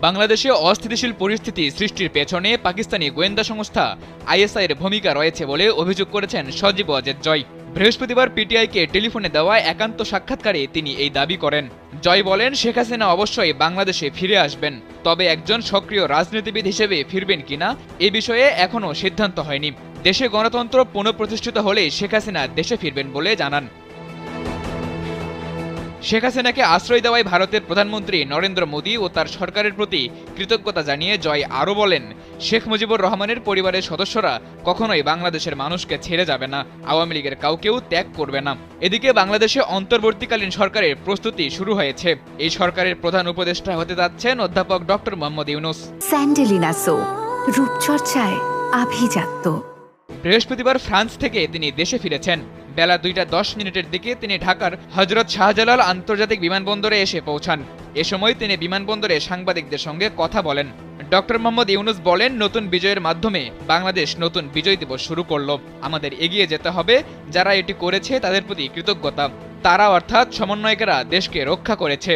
বাংলাদেশে অস্থিতিশীল পরিস্থিতি সৃষ্টির পেছনে পাকিস্তানি গোয়েন্দা সংস্থা আইএসআইয়ের ভূমিকা রয়েছে বলে অভিযোগ করেছেন সজীব ওয়াজেদ জয়। বৃহস্পতিবার পিটিআইকে টেলিফোনে দেওয়া একান্ত সাক্ষাৎকারে তিনি এই দাবি করেন। জয় বলেন, শেখ হাসিনা অবশ্যই বাংলাদেশে ফিরে আসবেন, তবে একজন সক্রিয় রাজনীতিবিদ হিসেবে ফিরবেন কিনা এ বিষয়ে এখনও সিদ্ধান্ত হয়নি। দেশে গণতন্ত্র পুনঃপ্রতিষ্ঠিত হলে শেখ হাসিনা দেশে ফিরবেন বলে জানান। শেখ হাসিনাকে আশ্রয় দেওয়ায় ভারতের প্রধানমন্ত্রী নরেন্দ্র মোদী ও তার সরকারের প্রতি কৃতজ্ঞতা জানিয়ে জয় আরও বলেন, শেখ মুজিবুর রহমানের পরিবারের সদস্যরা কখনোই বাংলাদেশের মানুষকে ছেড়ে যাবে না, আওয়ামী লীগের কাউকেও ত্যাগ করবে না। এদিকে বাংলাদেশে অন্তর্বর্তীকালীন সরকারের প্রস্তুতি শুরু হয়েছে। এই সরকারের প্রধান উপদেষ্টা হতে যাচ্ছেন অধ্যাপক ডক্টর মোহাম্মদ ইউনূস। স্যান্ডেলিনা সো, রূপচর্চায় আভিজাত্য। বৃহস্পতিবার ফ্রান্স থেকে তিনি দেশে ফিরেছেন। বেলা 2:10 দিকে তিনি ঢাকার হযরত শাহজালাল আন্তর্জাতিক বিমানবন্দরে এসে পৌঁছান। এ সময় তিনি বিমানবন্দরে সাংবাদিকদের সঙ্গে কথা বলেন। ডক্টর মোহাম্মদ ইউনূস বলেন, নতুন বিজয়ের মাধ্যমে বাংলাদেশ নতুন বিজয় দিবস শুরু করল। আমাদের এগিয়ে যেতে হবে। যারা এটি করেছে তাদের প্রতি কৃতজ্ঞতা। তারা অর্থাৎ সমন্বয়কেরা দেশকে রক্ষা করেছে।